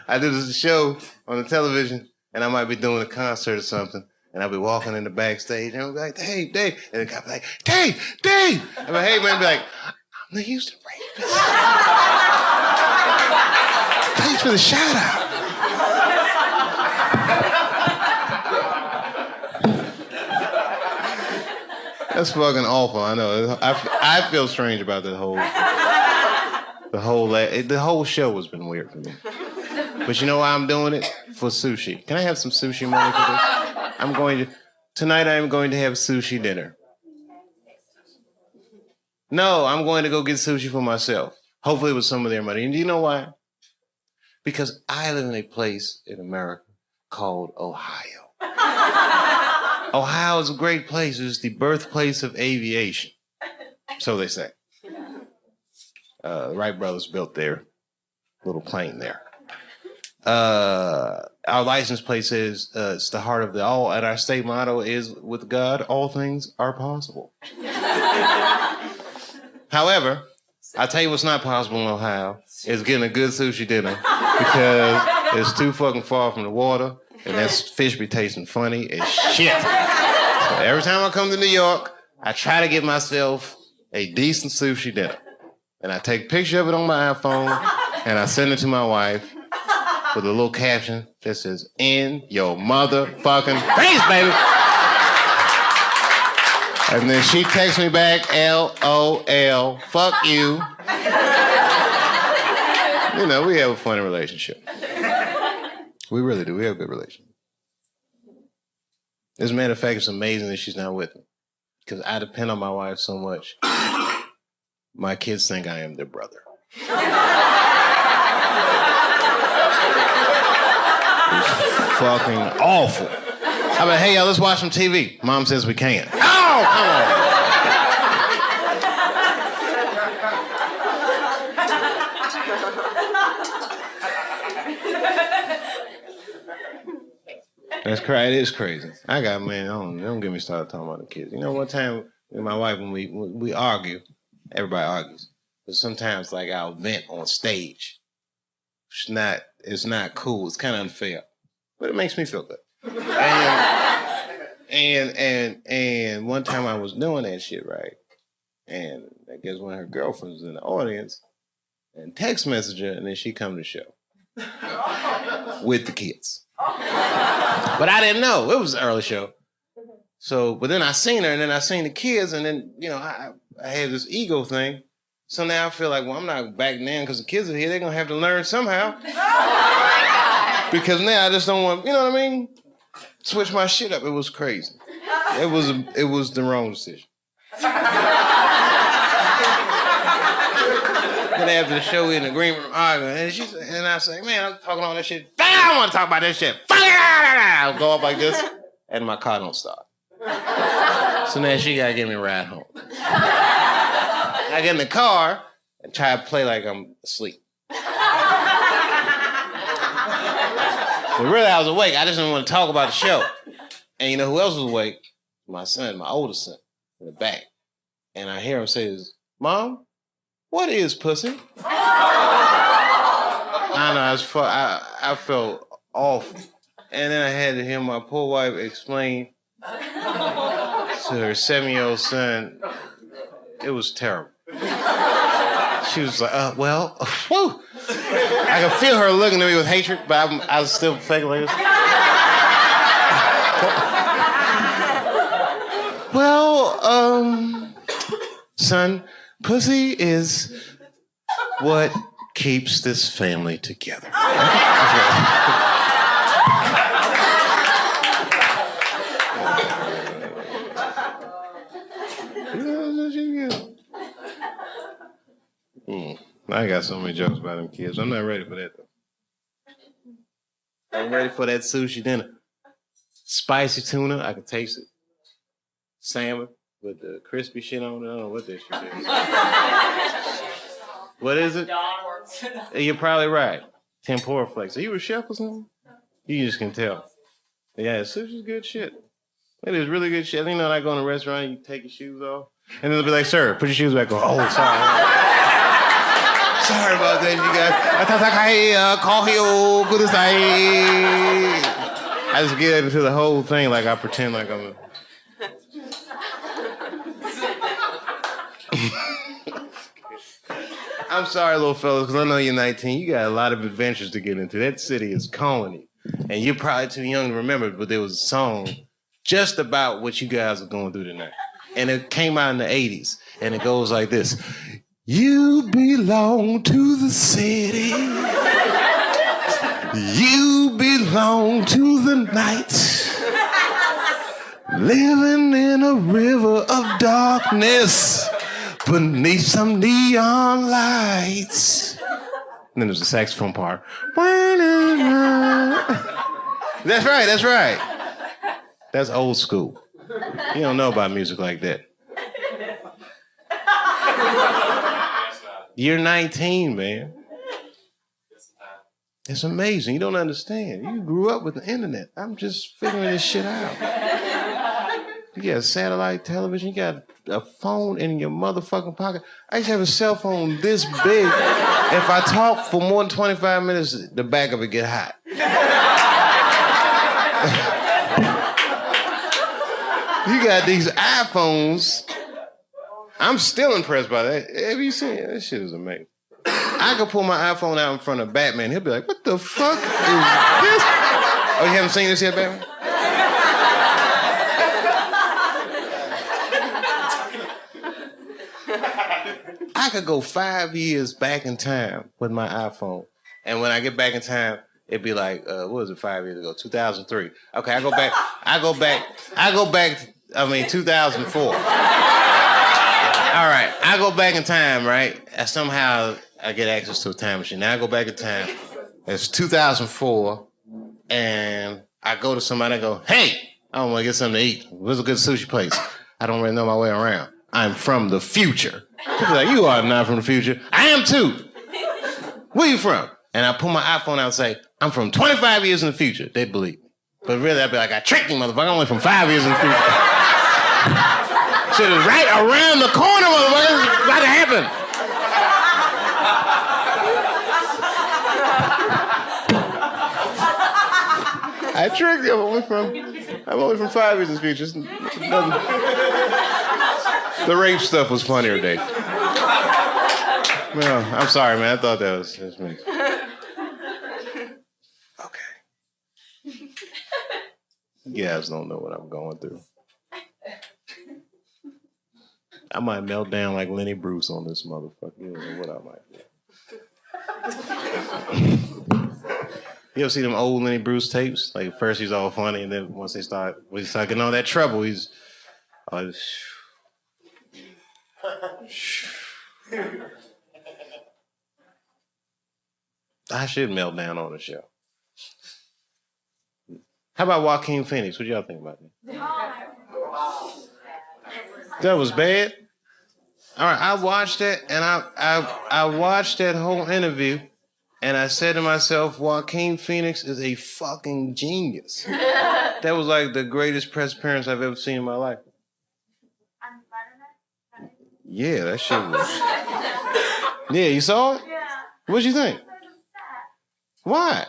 I do this show on the television, and I might be doing a concert or something, and I'll be walking in the backstage, and I'll be like, hey, Dave. And the guy be like, Dave! I'm like, hey, man, be like, I'm the Houston rapist. Thanks for the shout out. That's fucking awful, I know. I feel strange about the whole show has been weird for me. But you know why I'm doing it? For sushi. Can I have some sushi money for this? Tonight I am going to have sushi dinner. No, I'm going to go get sushi for myself. Hopefully with some of their money. And do you know why? Because I live in a place in America called Ohio. Ohio is a great place. It's the birthplace of aviation. So they say. The Wright brothers built their little plane there. Our license plate says it's the heart of the all, and our state motto is, with God, all things are possible. However, I'll tell you what's not possible in Ohio is getting a good sushi dinner because it's too fucking far from the water and that fish be tasting funny as shit. So every time I come to New York, I try to get myself a decent sushi dinner. And I take a picture of it on my iPhone and I send it to my wife with a little caption that says, "In your motherfucking face, baby." And then she texts me back, LOL, fuck you. You know, we have a funny relationship. We really do. We have a good relationship. As a matter of fact, it's amazing that she's not with me. Because I depend on my wife so much. My kids think I am their brother. It's fucking awful. I'm like, hey, y'all, let's watch some TV. Mom says we can't. Oh, come on. That's crazy. It is crazy. I got, man, don't get me started talking about the kids. You know, one time with my wife, when we argue, everybody argues. But sometimes, like, I'll vent on stage. It's not cool. It's kind of unfair. But it makes me feel good. And one time I was doing that shit, right? And I guess one of her girlfriends was in the audience and text messaged her, and then she come to the show with the kids. But I didn't know. It was an early show. So, but then I seen her, and then I seen the kids, and then, you know, I had this ego thing. So now I feel like, well, I'm not backing in because the kids are here. They're going to have to learn somehow. Because now I just don't want, you know what I mean? Switch my shit up. It was crazy. It was the wrong decision. Then after the show, we in the green room arguing, and I say, man, I'm talking all that shit. I don't want to talk about this shit. I'll go up like this, and my car don't start. So now she gotta give me a ride home. I get in the car and try to play like I'm asleep. But really, I was awake. I just didn't want to talk about the show. And you know who else was awake? My son, my oldest son, in the back. And I hear him say, "Mom, what is pussy?" I know, I felt awful. And then I had to hear my poor wife explain to her 7-year-old son. It was terrible. She was like, well, whew. I could feel her looking at me with hatred, but I was still faking like this. Well, son, pussy is what keeps this family together. I got so many jokes about them kids. I'm not ready for that, though. I'm ready for that sushi dinner. Spicy tuna, I can taste it. Salmon with the crispy shit on it. I don't know what that shit is. What is it? You're probably right. Tempura flakes. Are you a chef or something? You just can tell. Yeah, sushi's good shit. It is really good shit. You know, I go in a restaurant, you take your shoes off, and they'll be like, "Sir, put your shoes back on." Oh, sorry. Sorry about that, you guys. I just get into the whole thing like I pretend like I'm a... I'm sorry, little fellas, because I know you're 19. You got a lot of adventures to get into. That city is calling you. And you're probably too young to remember, but there was a song just about what you guys are going through tonight. And it came out in the 80s. And it goes like this. You belong to the city. You belong to the night. Living in a river of darkness beneath some neon lights. And then there's the saxophone part. That's right, that's right. That's old school. You don't know about music like that. You're 19, man. It's amazing. You don't understand. You grew up with the internet. I'm just figuring this shit out. You got satellite television. You got a phone in your motherfucking pocket. I used to have a cell phone this big. If I talk for more than 25 minutes, the back of it get hot. You got these iPhones. I'm still impressed by that. Have you seen it? That shit is amazing. I could pull my iPhone out in front of Batman. He'll be like, what the fuck is this? Oh, you haven't seen this yet, Batman? I could go 5 years back in time with my iPhone. And when I get back in time, it'd be like, what was it, 5 years ago? 2003. Okay, I go back, 2004. All right, I go back in time, right? And somehow I get access to a time machine. Now I go back in time. It's 2004, and I go to somebody and I go, hey, I want to get something to eat. Where's a good sushi place? I don't really know my way around. I'm from the future. People like, you are not from the future. I am too. Where you from? And I pull my iPhone out and say, I'm from 25 years in the future. They'd believe me. But really, I'd be like, I tricked you, motherfucker. I'm only from 5 years in the future. Shit is right around the corner, motherfucker. It's about to happen. I tricked you. I'm only from 5 years in the future. It's nothing. The rape stuff was funnier, Dave. Well, I'm sorry, man. I thought that was me. Okay. You guys don't know what I'm going through. I might melt down like Lenny Bruce on this motherfucker. You don't know what I might do. You ever see them old Lenny Bruce tapes? Like, at first he's all funny, and then once he start getting all that trouble, he's... I should melt down on the show. How about Joaquin Phoenix? What y'all think about that? That was bad? All right, I watched that, and I watched that whole interview, and I said to myself, Joaquin Phoenix is a fucking genius. That was like the greatest press appearance I've ever seen in my life. Yeah, that shit was... Yeah, you saw it? Yeah. What'd you think? Why?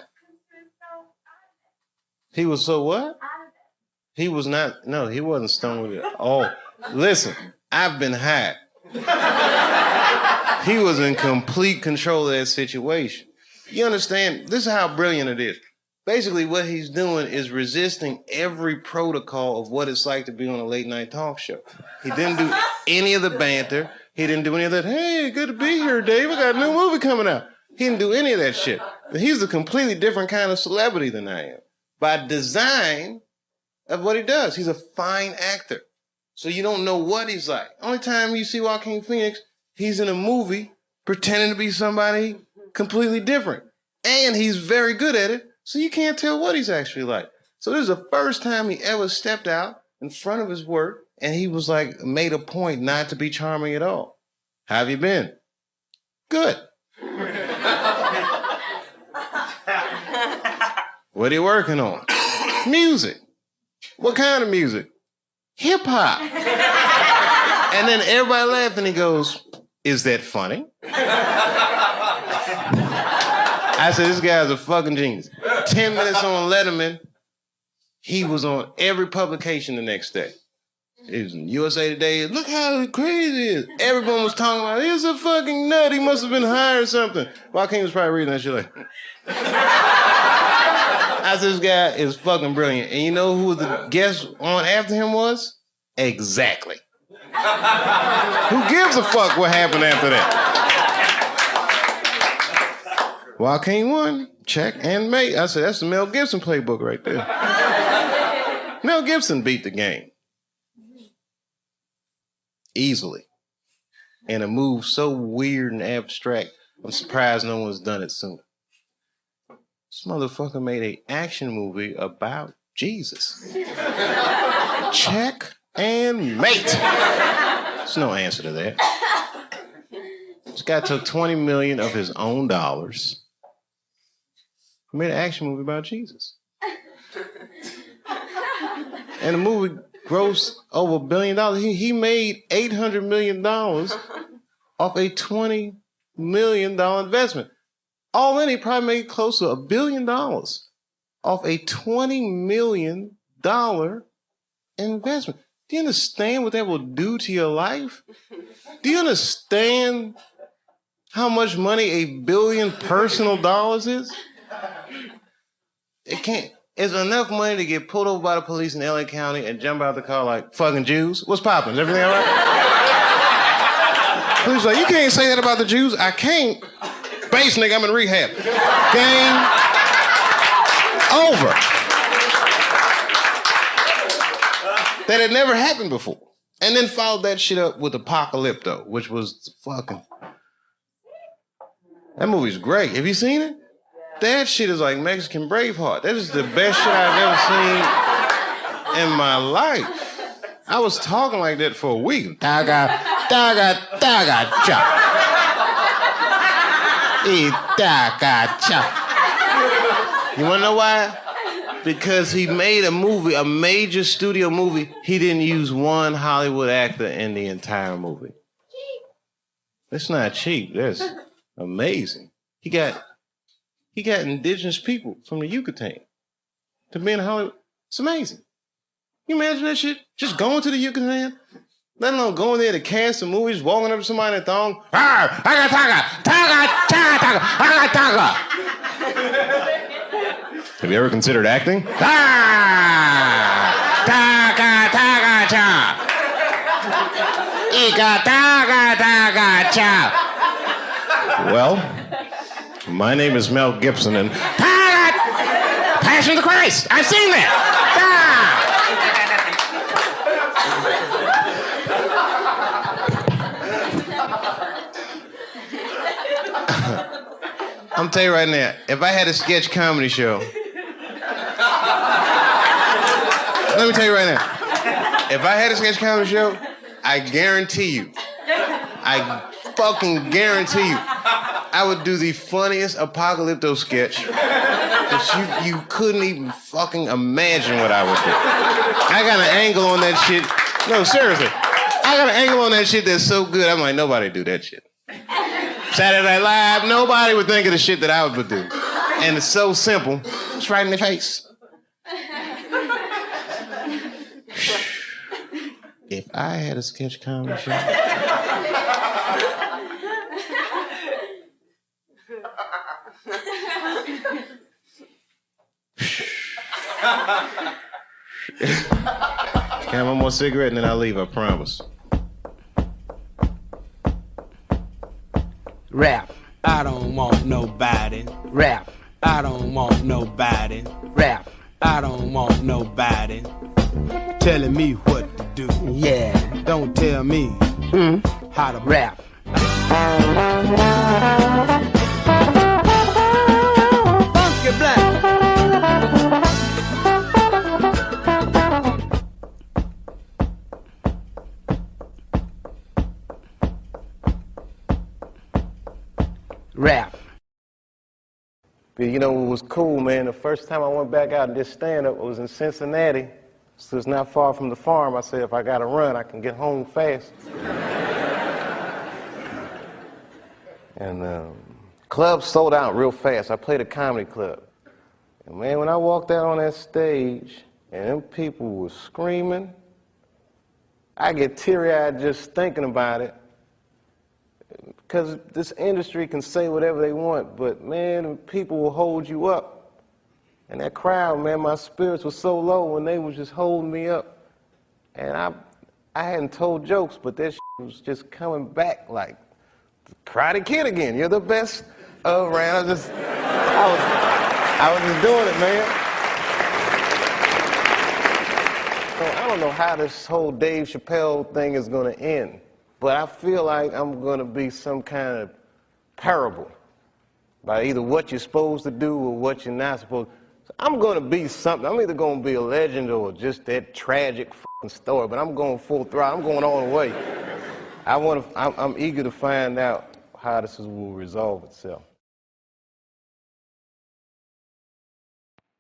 He was so what? He was not, no, he wasn't stoned with it. Oh, listen, I've been high. He was in complete control of that situation. You understand? This is how brilliant it is. Basically, what he's doing is resisting every protocol of what it's like to be on a late night talk show. He didn't do any of the banter. He didn't do any of that, hey, good to be here, Dave. I got a new movie coming out. He didn't do any of that shit. He's a completely different kind of celebrity than I am. By design of what he does. He's a fine actor. So you don't know what he's like. Only time you see Joaquin Phoenix, he's in a movie pretending to be somebody completely different. And he's very good at it, so you can't tell what he's actually like. So this is the first time he ever stepped out in front of his work, and he was like, made a point not to be charming at all. How have you been? Good. What are you working on? Music. What kind of music? Hip hop. And then everybody laughed and he goes, is that funny? I said, this guy's a fucking genius. 10 minutes on Letterman, he was on every publication the next day. It was in USA Today. Look how crazy it is. Everyone was talking about, he's a fucking nut. He must have been high or something. Joaquin was probably reading that shit like... I said, this guy is fucking brilliant. And you know who the guest on after him was? Exactly. Who gives a fuck what happened after that? Joaquin won. Check and mate. I said, that's the Mel Gibson playbook right there. Mel Gibson beat the game. Easily. And a move so weird and abstract, I'm surprised no one's done it sooner. This motherfucker made an action movie about Jesus. Check and mate. There's no answer to that. This guy took $20 million of his own dollars, made an action movie about Jesus. And the movie grossed over $1 billion. He made $800 million off a $20 million investment. All in, he probably made close to $1 billion off a $20 million investment. Do you understand what that will do to your life? Do you understand how much money $1 billion personal dollars is? It can't. It's enough money to get pulled over by the police in LA County and jump out the car like, fucking Jews. What's poppin'? Is everything all right? Police like, you can't say that about the Jews. I can't. Base nigga, I'm in rehab. Game over. That had never happened before. And then followed that shit up with Apocalypto, which was fucking... That movie's great. Have you seen it? That shit is like Mexican Braveheart. That is the best shit I've ever seen in my life. I was talking like that for a week. Taga, taga, taga, cha. Taga, cha. You wanna know why? Because he made a movie, a major studio movie. He didn't use one Hollywood actor in the entire movie. That's not cheap. That's amazing. He got indigenous people from the Yucatan to be in Hollywood. It's amazing. Can you imagine that shit? Just going to the Yucatan? Let alone going there to cast a movie, just walking up to somebody in a thong. I got taga, taga, taga, taga, I got taga. Have you ever considered acting? Taga, taga, cha. Ika, taga, taga, cha. Well, my name is Mel Gibson, and Passion of the Christ. I've seen that. I'm telling you right now, if I had a sketch comedy show, let me tell you right now, if I had a sketch comedy show, I guarantee you, I fucking guarantee you, I would do the funniest Apocalypto sketch that you couldn't even fucking imagine what I would do. I got an angle on that shit. No, seriously. I got an angle on that shit that's so good, I'm like, nobody do that shit. Saturday Night Live, nobody would think of the shit that I would do. And it's so simple. It's right in the face. If I had a sketch comedy show... Can I have one more cigarette and then I'll leave, I promise. Rap. I don't want nobody. Rap. I don't want nobody. Rap. I don't want nobody telling me what to do. Yeah. Don't tell me how to Rap. Funky black. Rap. But you know what was cool, man? The first time I went back out and did stand-up was in Cincinnati. So it's not far from the farm. I said, if I gotta run, I can get home fast. And club sold out real fast. I played a comedy club. And man, when I walked out on that stage and them people were screaming, I get teary-eyed just thinking about it. Because this industry can say whatever they want, but man, people will hold you up. And that crowd, man, my spirits were so low when they was just holding me up. And I hadn't told jokes, but that shit was just coming back like the Karate Kid again. You're the best around. I was just doing it, man. So I don't know how this whole Dave Chappelle thing is gonna end. But I feel like I'm going to be some kind of parable by either what you're supposed to do or what you're not supposed to. So I'm going to be something. I'm either going to be a legend or just that tragic fucking story, but I'm going full throttle. I'm going all the way. I'm eager to find out how this will resolve itself.